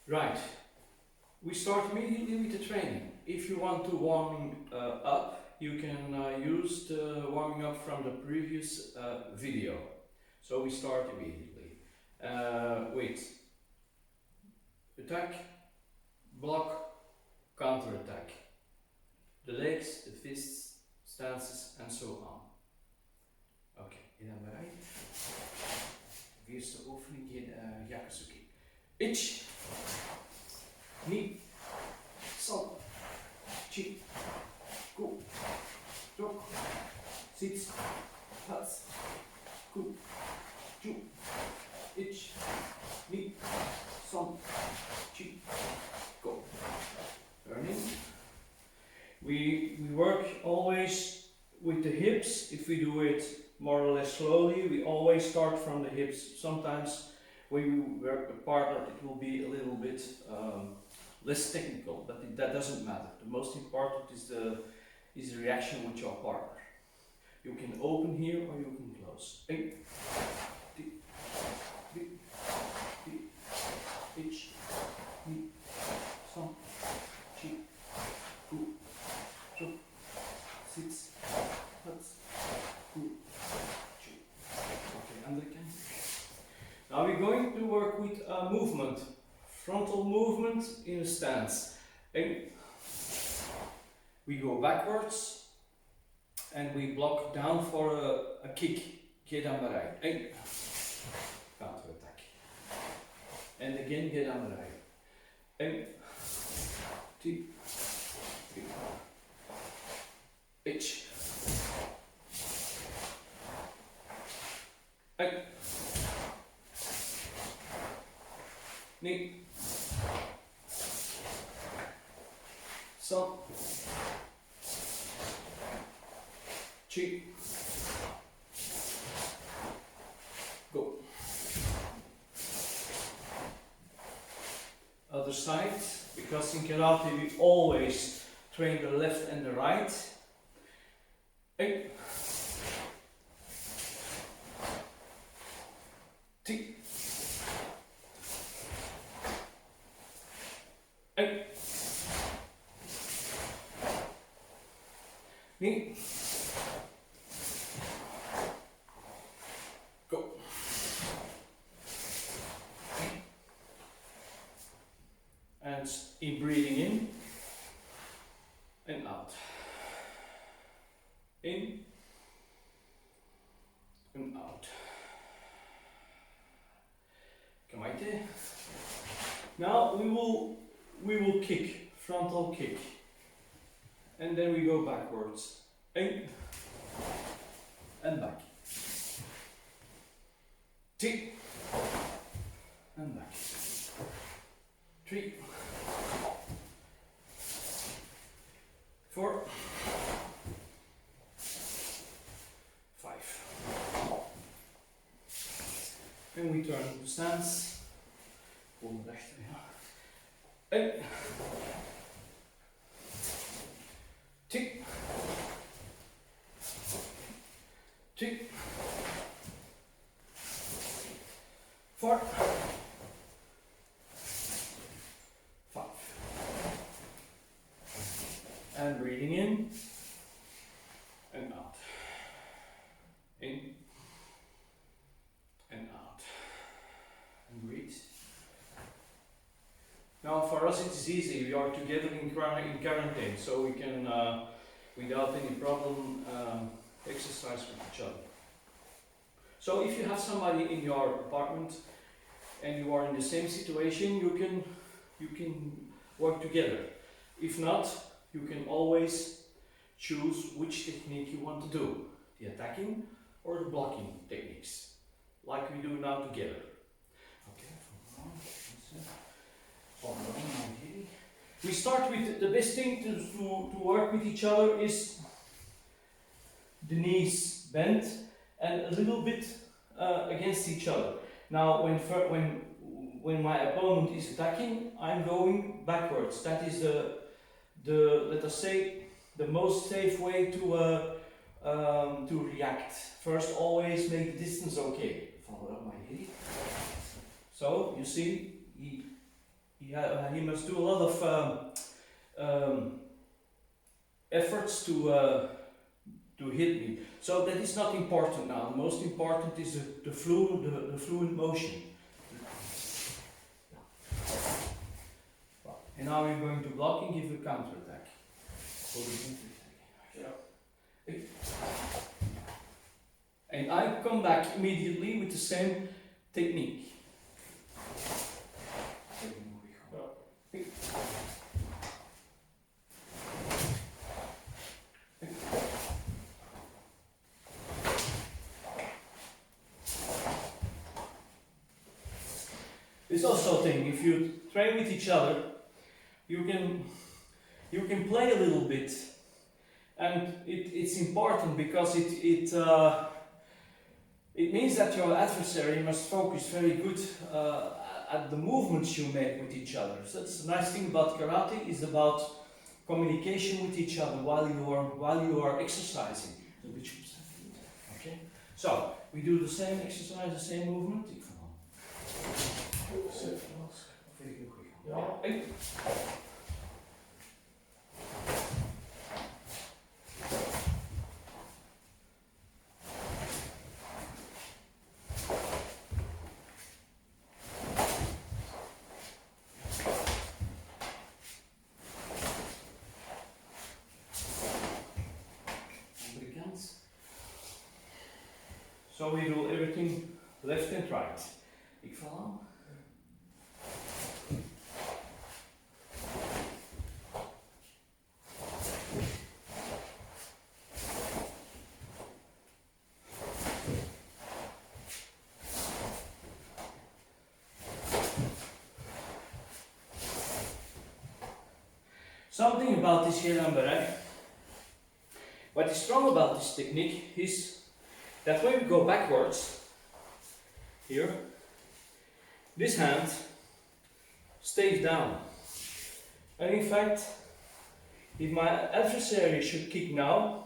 Right, we start immediately with the training. If you want to warm up, you can use the warming up from the previous video. So we start immediately with attack, block, counter attack. The legs, the fists, stances and so on. Oké, je dan bereid? De eerste oefening in Yakuzuki. Ich, ni, san, chi, ku, tok, sits, hats, ku, chu, ich, ni, san, chi, go. Learning. We work always with the hips. If we do it more or less slowly, we always start from the hips. Sometimes when we work with partner, it will be a little bit less technical, but that doesn't matter. The most important is the reaction with your partner. You can open here or you can close. Ich, ni, san, chi, ku, chok, sits, hats, ku, chu. Okay, and again. Now we're going to work with movement, frontal movement in a stance. And we go backwards and we block down for a kick. Get aan bereid. En counter attack. And again get aan bereid. En 2, 3, ich. En ni, san, chi, go. Other side, because in karate we always train the left and the right. En, ti, en, ni, go. And in breathing in and out. In and out. Kamaite. Now we will kick, frontal kick. And then we go backwards. In and back. Two and back. 3, 4, 5. And we turn to stance. Volgende rechter, ja. En 2, 3, 4, 5. And breathing in and out. In and out. And breathe. Now for us it is easy, we are together in quarantine, so we can, without any problem, exercise with each other. So if you have somebody in your apartment and you are in the same situation, you can work together. If not, you can always choose which technique you want to do, the attacking or the blocking techniques, like we do now together. Okay. We start with the best thing to work with each other is the knees bent and a little bit against each other. Now when my opponent is attacking, I'm going backwards. That is the let us say the most safe way to react. First, always make the distance okay. Follow up my head. So you see, he he must do a lot of efforts to hit me. So that is not important now. The most important is the fluent motion. And now we're going to block and give a counter attack. And I come back immediately with the same technique. It's also a thing, if you train with each other, you can play a little bit, and it's important because it means that your adversary must focus very good at the movements you make with each other. So that's the nice thing about karate, is about communication with each other while you are exercising. Okay, so we do the same exercise, the same movement. Ja. So we do everything left and right. Ik val aan. Something about this here Ambarai. What is strong about this technique is that when we go backwards, here, this hand stays down. And in fact, if my adversary should kick now,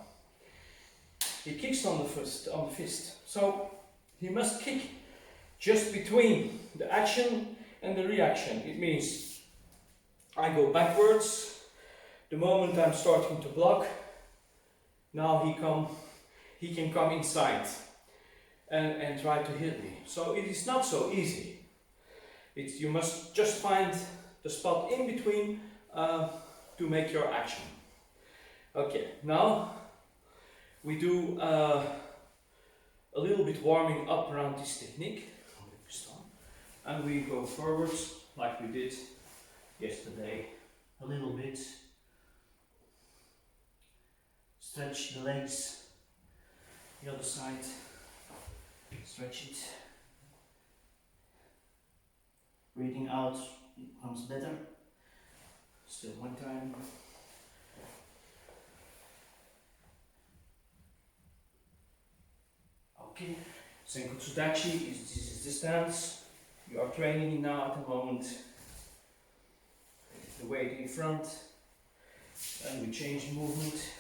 he kicks on the fist. So he must kick just between the action and the reaction. It means I go backwards. The moment I'm starting to block, now he can come inside and try to hit me. So it is not so easy. You must just find the spot in between to make your action. Okay, now we do a little bit warming up around this technique. And we go forwards like we did yesterday. A little bit. Stretch the legs, the other side, stretch it. Breathing out comes better. Still one time. Okay, Senkotsudachi is the stance you are training now at the moment. The weight in front, and we change movement.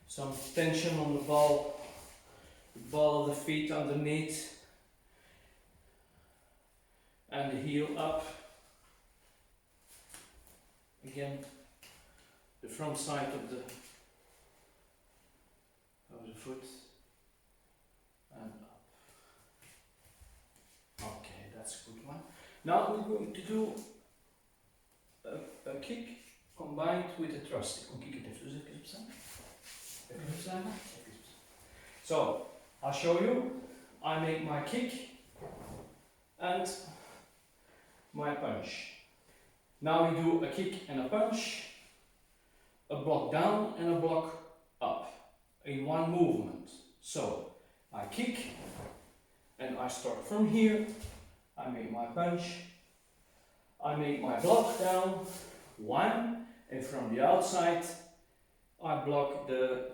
Some tension on the ball of the feet underneath, and the heel up. Again, the front side of the foot and up. Okay, that's a good one. Now we're going to do a kick combined with a thrust. So, I'll show you. I make my kick and my punch. Now we do a kick and a punch, a block down and a block up in one movement. So, I kick and I start from here. I make my punch. I make my block down, one, and from the outside I block the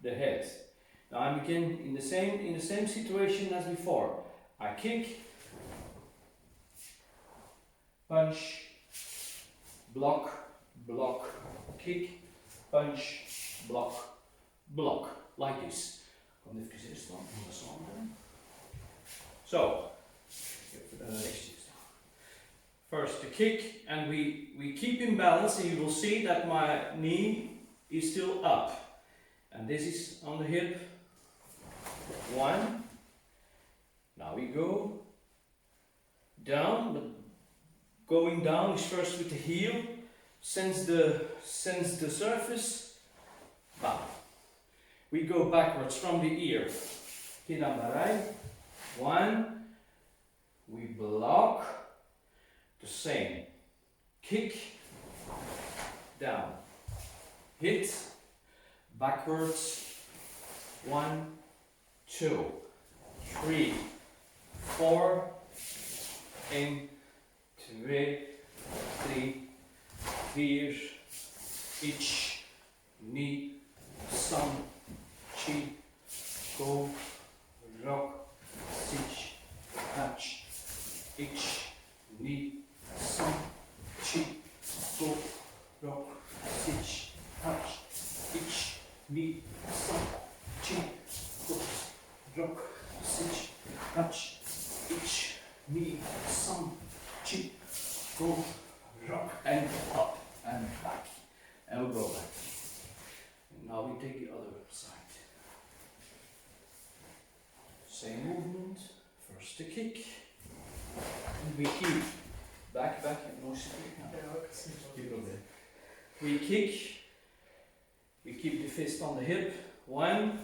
head. Now I'm again in the same situation as before. I kick, punch, block, block, kick, punch, block, block, like this. Kan even eerst dan anders aan. So, first the kick, and we keep in balance, and you will see that my knee is still up. And this is on the hip. 1. Now we go down, but going down is first with the heel, sense the surface, bam. We go backwards from the ear. Hit on the right. 1. We block. The same. Kick. Down. Hit. Backwards. 1, 2, 3, 4. 1, 2, 3, 4. Each knee, sam, chi, go, rock, sit, touch, each knee, sam, chi, go, rock, sit, touch, each knee, sam, chi, go, rock, sit, touch, each knee, sam, chi, go, rock, and up and back, and we'll go back. And now we take the other side. Same movement. First the kick, and we keep back, and no stick now. We kick. We keep the fist on the hip. 1.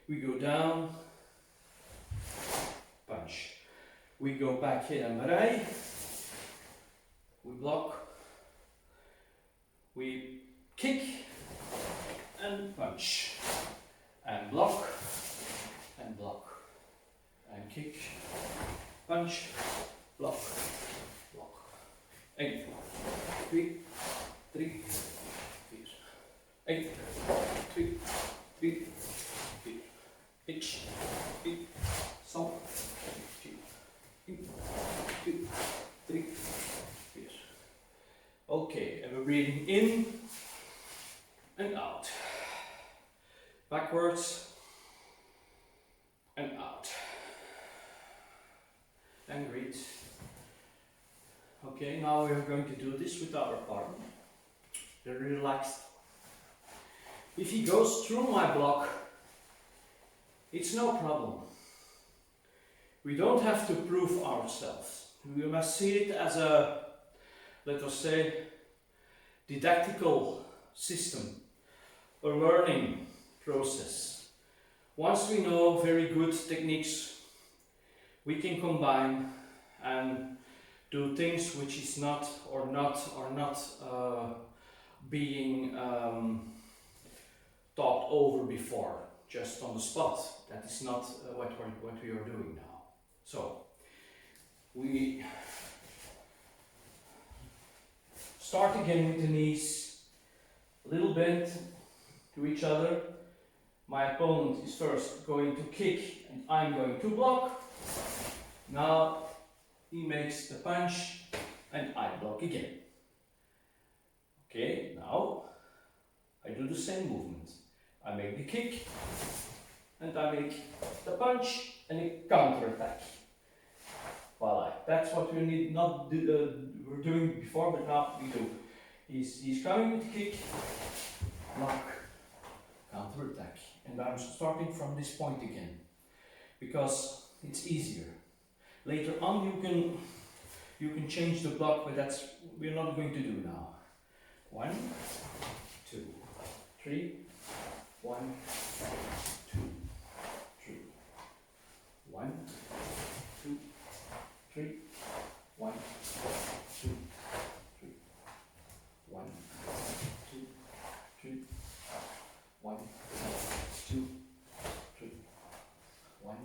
We go down. Punch. We go back here and right. We block. We kick and punch and block and block and kick, punch, block, block. 1, 2, 3, 4. 1, 2, 3, 4. Each, some, 1, 2, 3, 4. Okay, and we're breathing in and out. Backwards and out. And breathe. Okay, now we're going to do this with our partner. They're relaxed. If he goes through my block, it's no problem. We don't have to prove ourselves. We must see it as a, let us say, didactical system, a learning process. Once we know very good techniques, we can combine and do things which is not being thought over before, just on the spot. That is not what we are doing now. So we start again with the knees, a little bent to each other. My opponent is first going to kick and I'm going to block. Now he makes the punch and I block again. Okay, now I do the same movement. I make the kick and I make the punch and a counter attack. Voila, that's what we need, not we're doing before, but now we do. He's coming with the kick, block, counter attack. And I'm starting from this point again, because it's easier. Later on you can change the block, but that's we're not going to do now. 1, 2, 3, 1, 2, 3, 1, 2, 3, 1, 2, 3, 1, 2, 3, 1, 2, 3, 1,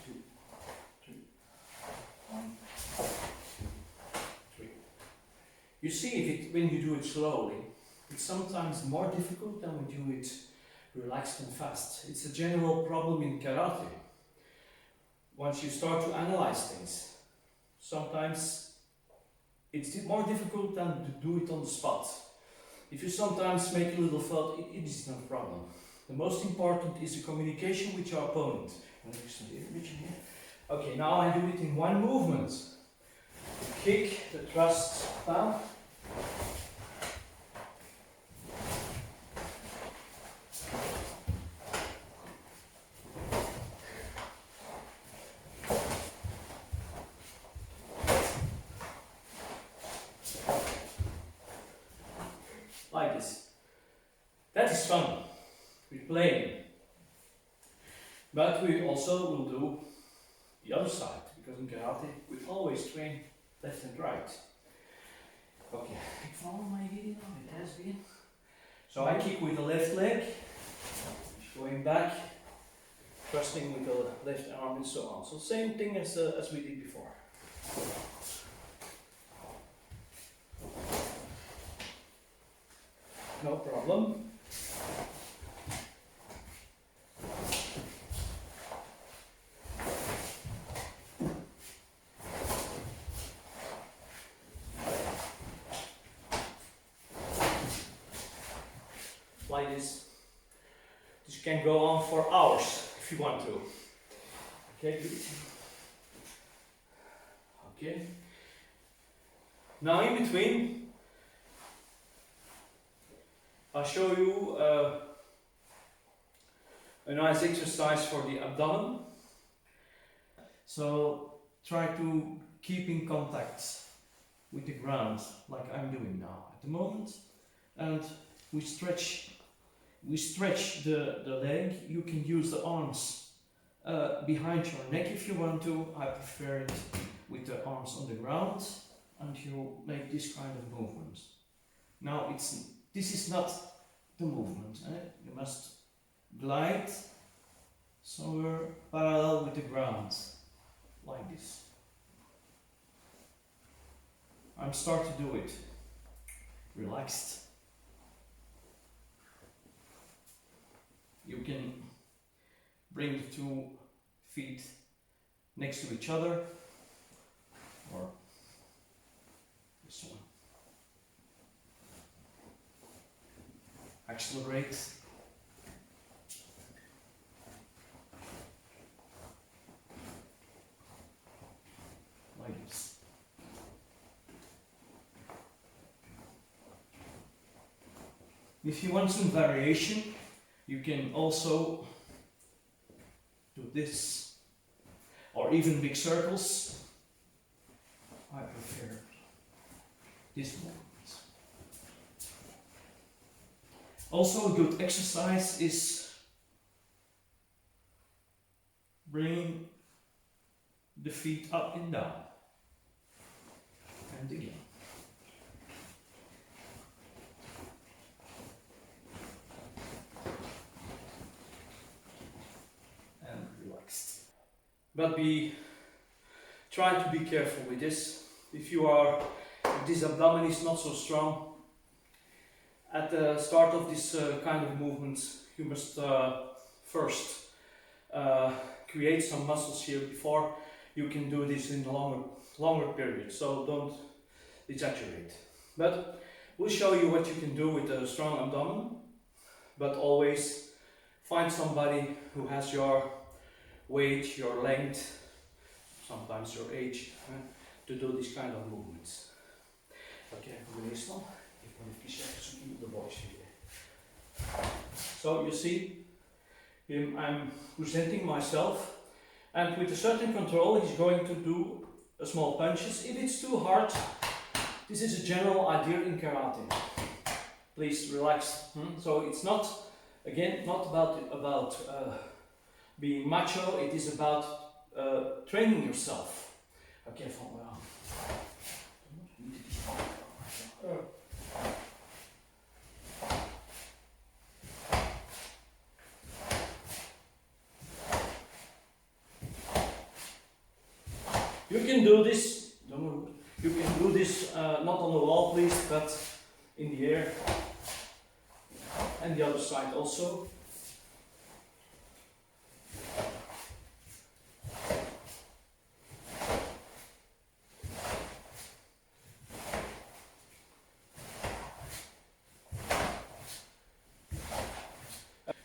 2, 3, 1, 2, 3. You see, when you do it slowly, it's sometimes more difficult than when you do it relaxed and fast. It's a general problem in karate. Once you start to analyze things, sometimes it's more difficult than to do it on the spot. If you sometimes make a little fault, it is no problem. The most important is the communication with your opponent. Okay, now I do it in one movement. The kick, the thrust down. Like this. That is fun. We're playing. But we also will do the other side, because in karate we always train left and right. Okay, you follow my video? It has been. So I kick with the left leg, going back, thrusting with the left arm and so on. So same thing as we did before. No problem. Like this. This can go on for hours if you want to. Okay, good. Okay. Now in between, I'll show you a nice exercise for the abdomen. So try to keep in contact with the ground like I'm doing now at the moment, and we stretch the leg. You can use the arms behind your neck if you want to. I prefer it with the arms on the ground, and you make this kind of movement. Now this is not the movement. You must glide somewhere parallel with the ground, like this. I'm starting to do it relaxed. You can bring the 2 feet next to each other, or this one. Accelerate. Like this. If you want some variation, you can also do this, or even big circles. I prefer this movement. Also, a good exercise is bringing the feet up and down, and again. And relaxed. But try to be careful with this. If this abdomen is not so strong, at the start of this kind of movements, you must first create some muscles here before you can do this in a longer period. So don't exaggerate. But we'll show you what you can do with a strong abdomen. But always find somebody who has your weight, your length, sometimes your age, to do this kind of movements. Oké, meestal. Ik moet even checken zoek the voice here. So you see, I'm presenting myself, and with a certain control he's going to do a small punches. If it's too hard, this is a general idea in karate. Please relax. So it's not, again, not about being macho. It is about training yourself. Okay, van me aan. You can do this. You can do this not on the wall, please, but in the air, and the other side also.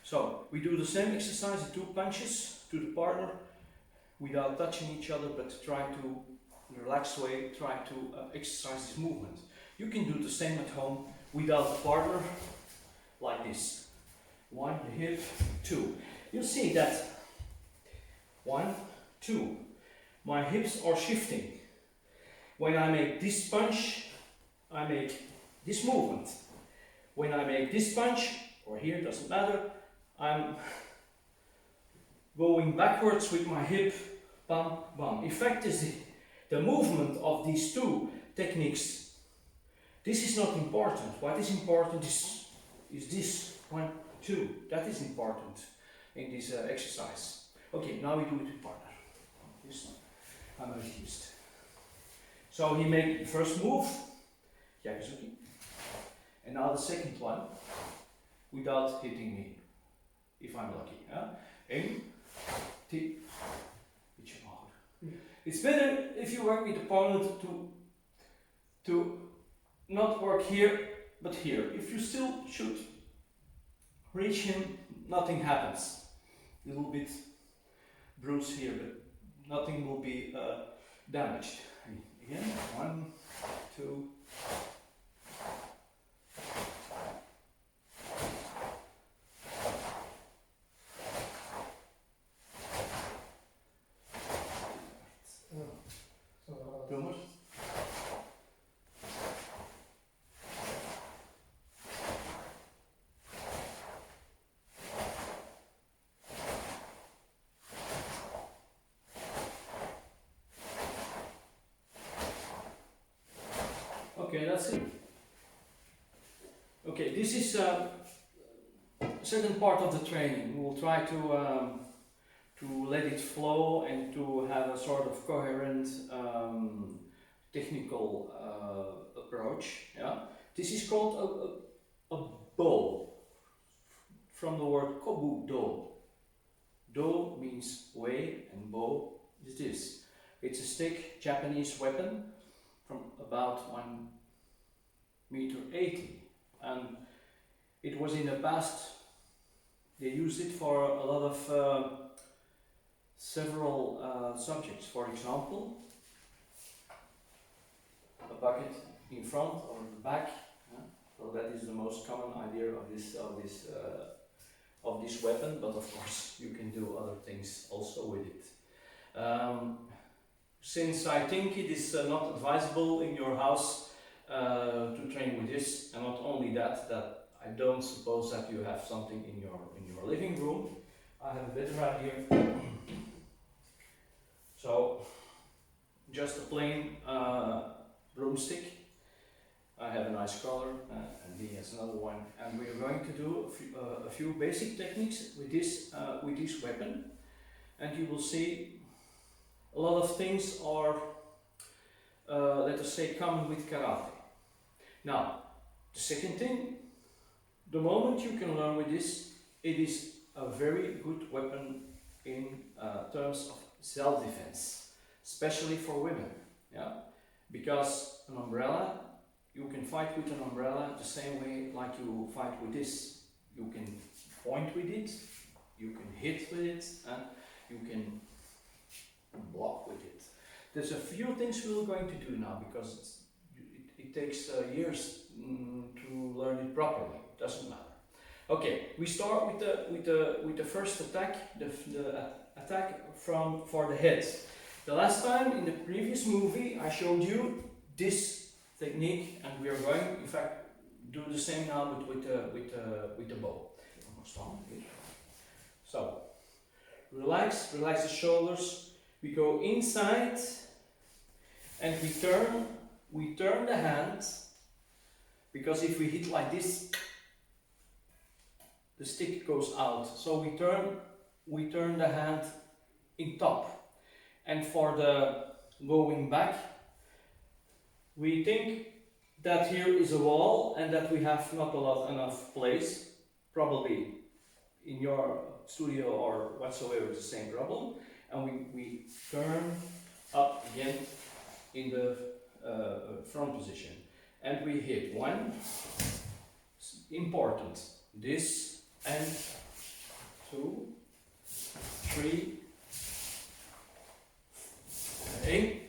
So we do the same exercise, the 2 punches to the partner without touching each other, but try to, in a relaxed way, try to exercise this movement. You can do the same at home without a partner, like this. 1, the hip, 2. You'll see that 1, 2. My hips are shifting. When I make this punch, I make this movement. When I make this punch, or here, doesn't matter, I'm going backwards with my hip, bam, bam. In fact, is the movement of these 2 techniques. This is not important. What is important is this 1, 2. That is important in this exercise. Okay, now we do it with partner. This I'm used. So he made the first move, Yakuzuki, and now the second one, without hitting me, if I'm lucky. 1, 2, iets omhoog. It's better if you work with the opponent to not work here, but here. If you still should reach him, nothing happens. A little bit bruise here, but nothing will be damaged. Again, 1, 2. Doe maar. Okay, that's it. Okay, this is a certain part of the training. We will try to let it flow and to have a sort of coherent technical approach. Yeah, this is called a bow, from the word Kobudo. Do means way and bow is this. It's a stick, Japanese weapon, from about 1.80 meters, and it was in the past, they used it for a lot of several subjects. For example, a bucket in front or the back. So that is the most common idea of this weapon, but of course you can do other things also with it. Since I think it is not advisable in your house to train with this, and not only that I don't suppose that you have something in your living room. I have a bit right here. So just a plain broomstick. I have a nice color, and he has another one. And we are going to do a few basic techniques with this weapon, and you will see a lot of things are, let us say, common with karate. Now, the second thing, the moment you can learn with this, it is a very good weapon in terms of self-defense, especially for women. Yeah, because an umbrella, you can fight with an umbrella the same way like you fight with this. You can point with it, you can hit with it, and you can block with it. There's a few things we're going to do now, because it takes years to learn it properly. Doesn't matter. Okay, we start with the first attack, the attack for the head. The last time in the previous movie I showed you this technique, and we are going, in fact, do the same now with the bow. So relax the shoulders. We go inside, and we turn the hand, because if we hit like this, the stick goes out. So we turn the hand in top, and for the going back, we think that here is a wall and that we have not enough place. Probably in your studio or whatsoever is the same problem. And we turn up again in the front position. And we hit one, important, this, and 3. Okay.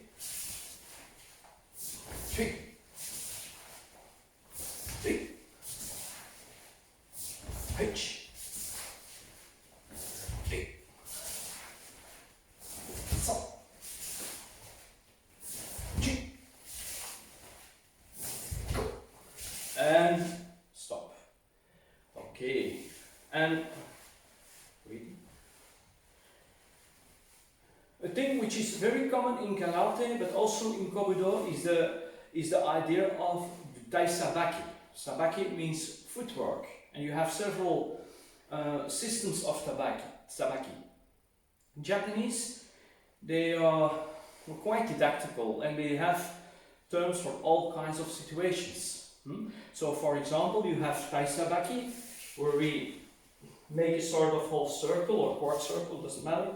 3. 3. H. 3. So. G. Go. And stop. Okay. And a thing which is very common in karate, but also in Kobudo, is the idea of dai sabaki. Sabaki means footwork, and you have several systems of sabaki. In Japanese, they are quite didactical, and they have terms for all kinds of situations. So, for example, you have dai sabaki, where we make a sort of whole circle or quarter circle, doesn't matter.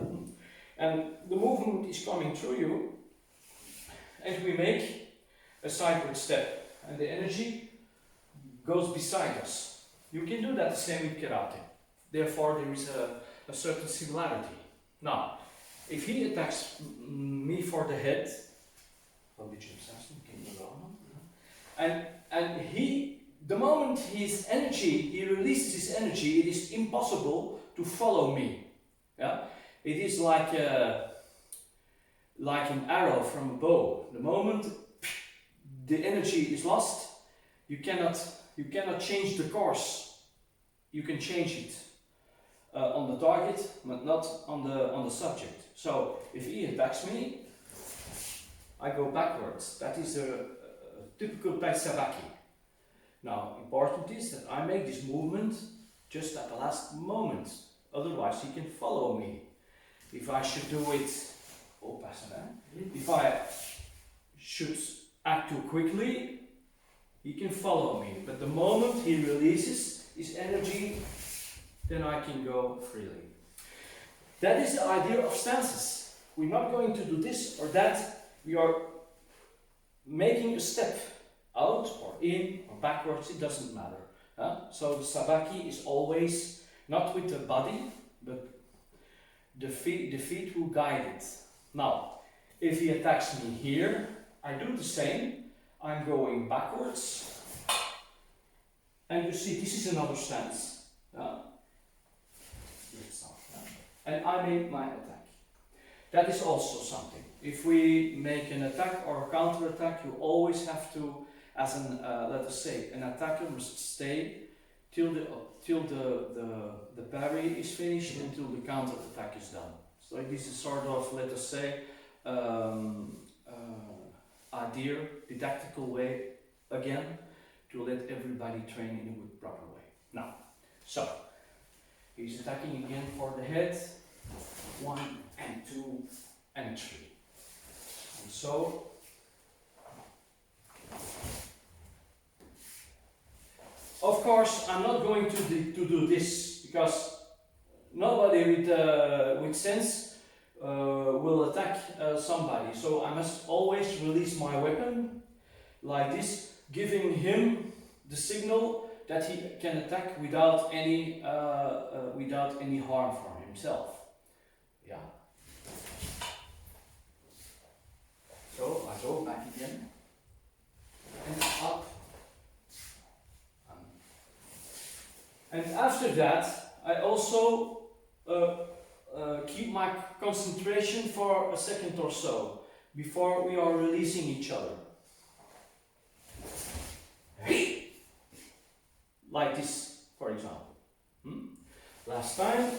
And the movement is coming through you, and we make a sideward step, and the energy goes beside us. You can do that the same with karate. Therefore, there is a certain similarity. Now, if he attacks me for the head, and he, the moment he releases his energy, it is impossible to follow me. Yeah. It is like an arrow from a bow. The moment the energy is lost, you cannot change the course. You can change it on the target, but not on the subject. So if he attacks me, I go backwards. That is a typical tai sabaki. Now, important is that I make this movement just at the last moment. Otherwise, he can follow me. If I should do it, if I should act too quickly, he can follow me. But the moment he releases his energy, then I can go freely. That is the idea of stances. We're not going to do this or that. We are making a step out or in or backwards, it doesn't matter. So the sabaki is always not with the body, but the feet will guide it. Now, if he attacks me here, I do the same. I'm going backwards. And you see, this is another stance. And I make my attack. That is also something. If we make an attack or a counter attack, you always have to, as an let us say, an attacker must stay till the parry is finished, until the counter attack is done. So this is sort of, let us say, idea, didactical way again to let everybody train in a good proper way. Now, so he's attacking again for the head. 1 and 2 and 3. And so of course, I'm not going to do this because nobody with sense will attack somebody. So I must always release my weapon like this, giving him the signal that he can attack without any harm for himself. Yeah. So I go back again and up. And after that, I also keep my concentration for a second or so before we are releasing each other. Like this, for example. Last time.